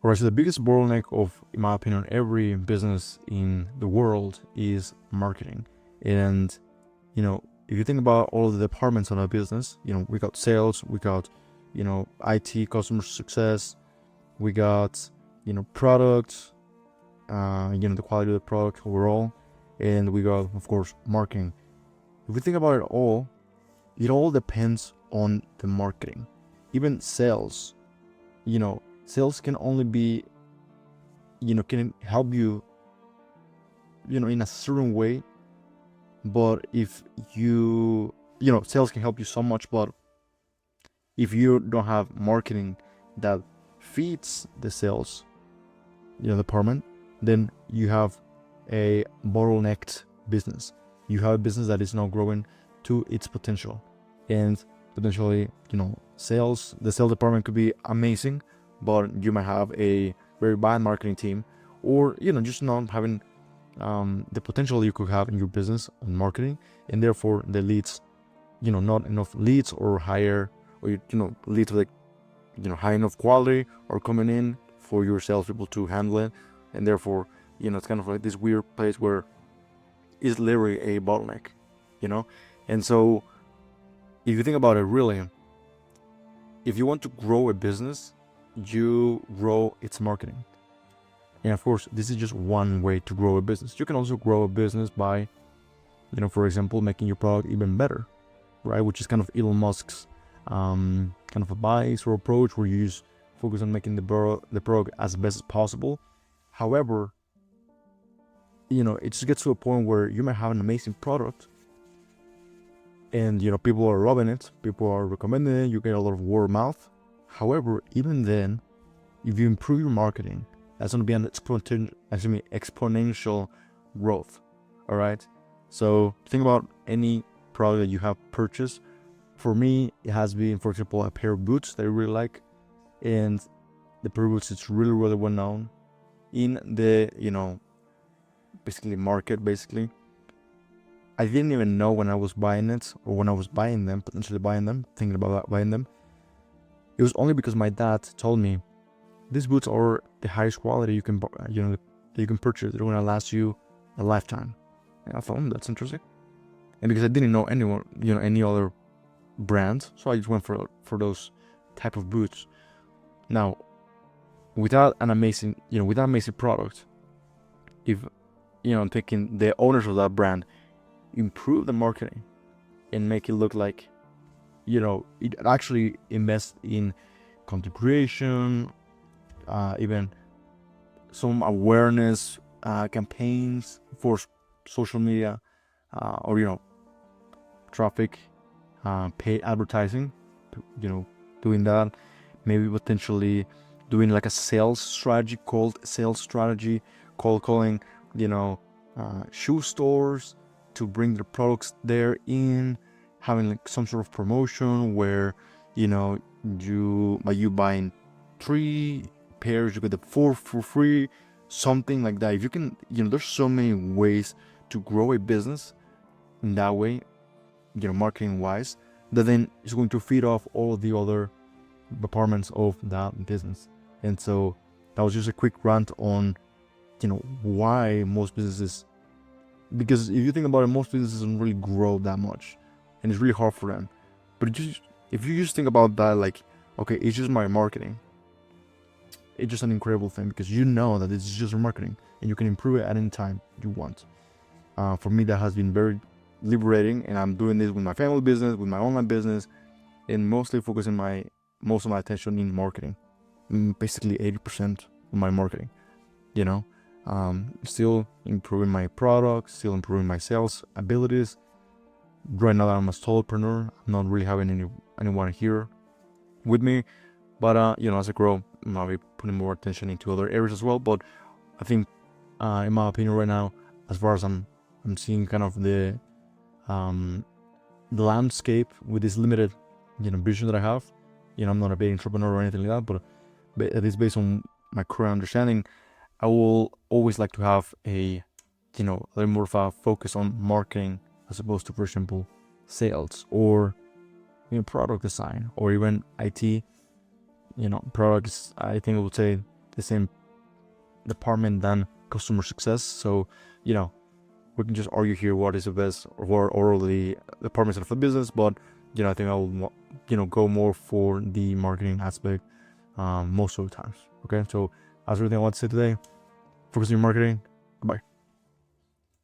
All right, so the biggest bottleneck of, in my opinion, every business in the world is marketing. And, if you think about all of the departments on a business, we got sales, we got, IT, customer success, we got, product, the quality of the product overall, and we got, of course, marketing. If we think about it all depends on the marketing. Even sales, sales can only be, can help you, in a certain way. But if sales can help you so much, but if you don't have marketing that feeds the sales, department, then you have a bottlenecked business. You have a business that is not growing to its potential, and potentially, the sales department could be amazing, but you might have a very bad marketing team, or just not having the potential you could have in your business on marketing, and therefore the leads, not enough leads or higher, or leads like high enough quality or coming in for your salespeople to handle it, and therefore it's kind of like this weird place where it's literally a bottleneck, and so if you think about it, really, if you want to grow a business, you grow its marketing. And of course, this is just one way to grow a business. You can also grow a business by, for example, making your product even better, right? Which is kind of Elon Musk's kind of advice or approach, where you just focus on making the product as best as possible. However, it just gets to a point where you might have an amazing product, and people are loving it, people are recommending it, you get a lot of word of mouth. However, even then, if you improve your marketing, that's going to be an exponential growth. All right. So think about any product that you have purchased. For me, it has been, for example, a pair of boots that I really like, and the pair of boots is really, really well known in the basically market. Basically, I didn't even know when I was buying it, or when I was buying them, potentially buying them, thinking about buying them. It was only because my dad told me, these boots are the highest quality you can, that you can purchase. They're gonna last you a lifetime. And I thought, that's interesting. And because I didn't know anyone, any other brand, so I just went for those type of boots. Now, without an amazing product, if I'm thinking the owners of that brand improve the marketing and make it look like, it actually invest in content creation, even some awareness campaigns for social media, or traffic, paid advertising, doing that, maybe potentially doing like a sales strategy, cold calling, shoe stores to bring their products there in, having like some sort of promotion where by you buying 3 pairs you get the 4 for free, something like that. If you can, there's so many ways to grow a business in that way, marketing wise, that then is going to feed off all the other departments of that business. And so that was just a quick rant on why most businesses, because if you think about it, most businesses don't really grow that much, and it's really hard for them. But if you just think about that, like, okay, it's just my marketing, it's just an incredible thing, because that it's just marketing and you can improve it at any time you want. For me, that has been very liberating, and I'm doing this with my family business, with my online business, and mostly focusing most of my attention in marketing. Basically 80% of my marketing, still improving my products, still improving my sales abilities. Right now I'm a solopreneur. I'm not really having anyone here with me, but as I grow, I'll be putting more attention into other areas as well. But I think, in my opinion, right now, as far as I'm seeing kind of the landscape with this limited vision that I have. I'm not a big entrepreneur or anything like that, but at least based on my current understanding, I will always like to have a little more of a focus on marketing, as opposed to, for example, sales or product design, or even IT. Products, I think I would say the same department than customer success. So, you know, we can just argue here what is the best or the departments of the business, but, you know, I think I will, you know, go more for the marketing aspect most of the times. Okay, so that's everything I want to say today. Focus on your marketing,